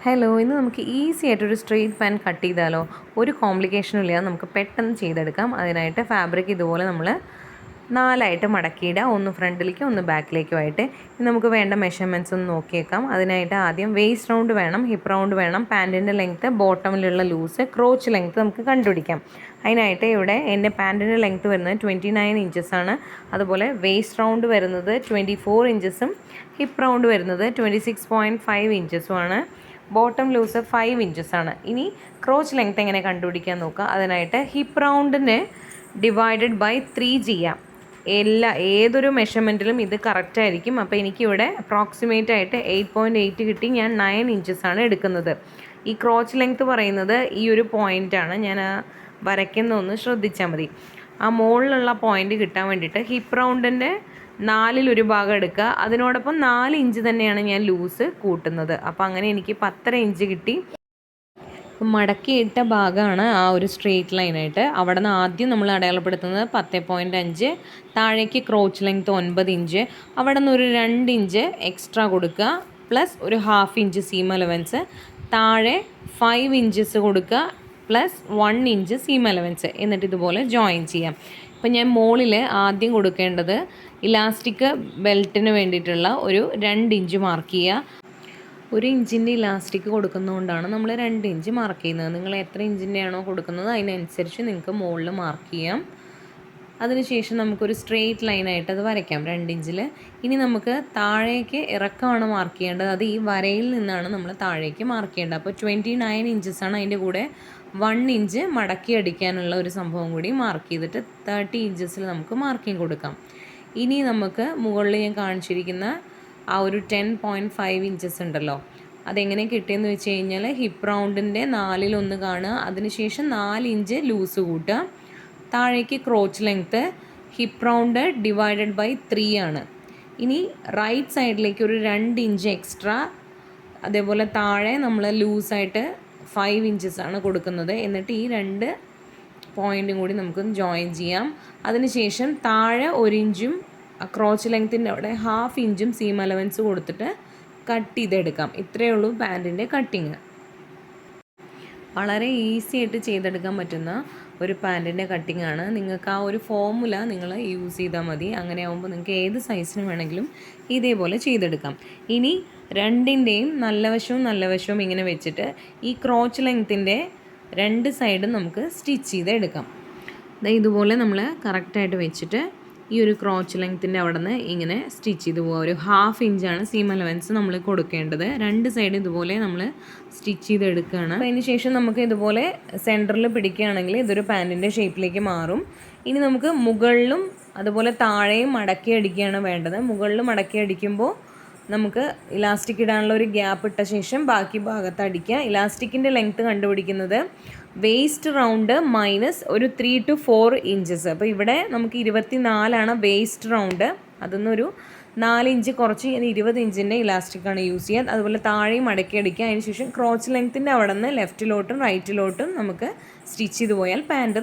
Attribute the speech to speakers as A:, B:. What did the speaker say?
A: Hello, ഇന്ന് നമുക്ക് easy ആയിട്ടൊരു സ്ട്രെയിറ്റ് പാൻ കട്ട് ചെയ്താലോ? ഒരു കോംപ്ലിക്കേഷനും ഇല്ലാതെ നമുക്ക് പെട്ടെന്ന് ചെയ്തെടുക്കാം. അതിനായിട്ട് ഫാബ്രിക് ഇതുപോലെ നമ്മൾ 4ആയിട്ട് മടക്കിയിടുക. ഒന്ന് ഫ്രണ്ടിലേക്കും ഒന്ന് ബാക്കിലേക്കുമായിട്ട്. ഇനി നമുക്ക് വേണ്ട മെഷർമെൻറ്റ്സ് ഒന്ന് നോക്കിയേക്കാം. അതിനായിട്ട് ആദ്യം വേസ്റ്റ് റൗണ്ട് വേണം, ഹിപ്പ് റൗണ്ട് വേണം, പാൻറ്റിൻ്റെ ലെങ്ത്ത്, ബോട്ടമിലുള്ള ലൂസ്, ക്രോച്ച് ലെങ്ത്ത് നമുക്ക് കണ്ടുപിടിക്കാം. അതിനായിട്ട് ഇവിടെ എൻ്റെ പാൻറ്റിൻ്റെ ലെങ്ത്ത് വരുന്നത് 29 ഇഞ്ചസ് ആണ്. അതുപോലെ വേസ്റ്റ് റൗണ്ട് വരുന്നത് 24 ഇഞ്ചസും ഹിപ്പ് റൗണ്ട് വരുന്നത് 26.5 ഇഞ്ചസുമാണ്. ബോട്ടം ലൂസ് 5 ഇഞ്ചസ് ആണ്. ഇനി ക്രോച്ച് ലെങ്ത് എങ്ങനെ കണ്ടുപിടിക്കാൻ നോക്കുക. അതിനായിട്ട് ഹിപ്പ് റൗണ്ടിന് ഡിവൈഡഡ് ബൈ 3 ചെയ്യാം. ഏതൊരു മെഷർമെൻറ്റിലും ഇത് കറക്റ്റ് ആയിരിക്കും. അപ്പോൾ എനിക്കിവിടെ അപ്രോക്സിമേറ്റ് ആയിട്ട് 8.8 കിട്ടി. ഞാൻ 9 ഇഞ്ചസ് ആണ് എടുക്കുന്നത്. ഈ ക്രോച്ച് ലെങ്ത് പറയുന്നത് ഈ ഒരു പോയിൻ്റാണ്. ഞാൻ വരയ്ക്കുന്നതൊന്ന് ശ്രദ്ധിച്ചാൽ മതി. ആ മുകളിലുള്ള പോയിൻ്റ് കിട്ടാൻ വേണ്ടിയിട്ട് ഹിപ്പ് റൗണ്ടിൻ്റെ 4 ഭാഗം എടുക്കുക. അതിനോടൊപ്പം 4 ഇഞ്ച് തന്നെയാണ് ഞാൻ ലൂസ് കൂട്ടുന്നത്. അപ്പോൾ അങ്ങനെ എനിക്ക് 10.5 ഇഞ്ച് കിട്ടി. മടക്കിയിട്ട ഭാഗമാണ് ആ ഒരു സ്ട്രെയിറ്റ് ലൈനായിട്ട്. അവിടെ നിന്ന് ആദ്യം നമ്മൾ അടയാളപ്പെടുത്തുന്നത് 10.5, താഴേക്ക് ക്രോച്ച് ലെങ്ത്ത് 9 ഇഞ്ച്, അവിടെ നിന്ന് ഒരു 2 ഇഞ്ച് എക്സ്ട്രാ കൊടുക്കുക, പ്ലസ് ഒരു 1/2 ഇഞ്ച് സീം അലവൻസ്, താഴെ 5 ഇഞ്ചസ് കൊടുക്കുക, പ്ലസ് 1 ഇഞ്ച് സീം അലവൻസ്. എന്നിട്ട് ഇതുപോലെ ജോയിൻ ചെയ്യാം. ഇപ്പം ഞാൻ മുകളിൽ ആദ്യം കൊടുക്കേണ്ടത് ഇലാസ്റ്റിക് ബെൽറ്റിന് വേണ്ടിയിട്ടുള്ള ഒരു 2 ഇഞ്ച് മാർക്ക് ചെയ്യുക. 1 ഇഞ്ചിൻ്റെ ഇലാസ്റ്റിക് കൊടുക്കുന്നതുകൊണ്ടാണ് നമ്മൾ 2 ഇഞ്ച് മാർക്ക് ചെയ്യുന്നത്. നിങ്ങൾ എത്ര ഇഞ്ചിൻ്റെ ആണോ കൊടുക്കുന്നത് അതിനനുസരിച്ച് നിങ്ങൾക്ക് മുകളിൽ മാർക്ക് ചെയ്യാം. അതിനുശേഷം നമുക്കൊരു സ്ട്രെയിറ്റ് ലൈനായിട്ട് അത് വരയ്ക്കാം 2 ഇഞ്ചിൽ. ഇനി നമുക്ക് താഴേക്ക് ഇറക്കമാണ് മാർക്ക് ചെയ്യേണ്ടത്. അത് ഈ വരയിൽ നിന്നാണ് നമ്മൾ താഴേക്ക് മാർക്ക് ചെയ്യേണ്ടത്. അപ്പോൾ 29 ഇഞ്ചസാണ്. അതിൻ്റെ കൂടെ 1 ഇഞ്ച് മടക്കി അടിക്കാനുള്ള ഒരു സംഭവം കൂടി മാർക്ക് ചെയ്തിട്ട് 30 ഇഞ്ചസിൽ നമുക്ക് മാർക്കിങ് കൊടുക്കാം. ഇനി നമുക്ക് മുകളിൽ ഞാൻ കാണിച്ചിരിക്കുന്ന ആ ഒരു 10.5 ഇഞ്ചസ് ഉണ്ടല്ലോ, അതെങ്ങനെ കിട്ടിയെന്ന് വെച്ച് കഴിഞ്ഞാൽ ഹിപ്പ് റൗണ്ടിൻ്റെ 4/1 കാണുക, അതിനുശേഷം 4 ഇഞ്ച് ലൂസ് കൂട്ടുക, താഴേക്ക് crotch length hip round divided by 3 ആണ്. ഇനി റൈറ്റ് സൈഡിലേക്ക് ഒരു 2 ഇഞ്ച് എക്സ്ട്രാ, അതേപോലെ താഴെ നമ്മൾ ലൂസായിട്ട് 5 ഇഞ്ചസ് ആണ് കൊടുക്കുന്നത്. എന്നിട്ട് ഈ 2 പോയിൻറ്റും കൂടി നമുക്ക് ജോയിൻ ചെയ്യാം. അതിനുശേഷം താഴെ 1 ഇഞ്ചും ക്രോച്ച് ലെങ്ത്തിൻ്റെ അവിടെ 1/2 ഇഞ്ചും സീം അലവൻസ് കൊടുത്തിട്ട് കട്ട് ചെയ്തെടുക്കാം. ഇത്രയേ ഉള്ളൂ പാൻറ്റിൻ്റെ കട്ടിങ്. വളരെ ഈസി ആയിട്ട് ചെയ്തെടുക്കാൻ പറ്റുന്ന ഒരു പാൻറ്റിൻ്റെ കട്ടിംഗ് ആണ്. നിങ്ങൾക്ക് ആ ഒരു ഫോർമുല നിങ്ങൾ യൂസ് ചെയ്താൽ മതി. അങ്ങനെ ആകുമ്പോൾ നിങ്ങൾക്ക് ഏത് സൈസിന് വേണമെങ്കിലും ഇതേപോലെ ചെയ്തെടുക്കാം. ഇനി രണ്ടിൻ്റെയും നല്ല വശവും ഇങ്ങനെ വെച്ചിട്ട് ഈ ക്രോച്ച് ലെങ്ത്തിൻ്റെ 2 സൈഡും നമുക്ക് സ്റ്റിച്ച് ചെയ്തെടുക്കാം. ഇതുപോലെ നമ്മൾ കറക്റ്റായിട്ട് വെച്ചിട്ട് ഈ ഒരു ക്രോച്ച് ലെങ്ത്തിൻ്റെ അവിടെ നിന്ന് ഇങ്ങനെ സ്റ്റിച്ച് ചെയ്ത് പോവുക. ഒരു 1/2 ഇഞ്ചാണ് സീം അലവൻസ് നമ്മൾ കൊടുക്കേണ്ടത്. 2 സൈഡ് ഇതുപോലെ നമ്മൾ സ്റ്റിച്ച് ചെയ്തെടുക്കുകയാണ്. അതിന് ശേഷം നമുക്ക് ഇതുപോലെ സെൻറ്ററിൽ പിടിക്കുകയാണെങ്കിൽ ഇതൊരു പാൻറ്റിൻ്റെ ഷേപ്പിലേക്ക് മാറും. ഇനി നമുക്ക് മുകളിലും അതുപോലെ താഴെയും മടക്കി അടിക്കുകയാണ് വേണ്ടത്. മുകളിൽ മടക്കി അടിക്കുമ്പോൾ നമുക്ക് ഇലാസ്റ്റിക് ഇടാനുള്ള ഒരു ഗ്യാപ്പ് ഇട്ട ശേഷം ബാക്കി ഭാഗത്ത് അടിക്കുക. ഇലാസ്റ്റിക്കിൻ്റെ ലെങ്ത്ത് കണ്ടുപിടിക്കുന്നത് വേസ്റ്റ് റൗണ്ട് മൈനസ് ഒരു 3 to 4 ഇഞ്ചസ്. അപ്പോൾ ഇവിടെ നമുക്ക് 24 വേസ്റ്റ് റൗണ്ട്. അതിന്നൊരു 4 ഇഞ്ച് കുറച്ച് ഞാൻ 20 ഇഞ്ചിൻ്റെ ഇലാസ്റ്റിക്കാണ് യൂസ് ചെയ്യുക. അതുപോലെ താഴെയും മടക്കി അടിക്കുക. അതിന് ശേഷം ക്രോച്ച് ലെങ്ത്തിൻ്റെ അവിടെ നിന്ന് ലെഫ്റ്റിലോട്ടും റൈറ്റിലോട്ടും നമുക്ക് സ്റ്റിച്ച് ചെയ്ത് പോയാൽ പാൻറ്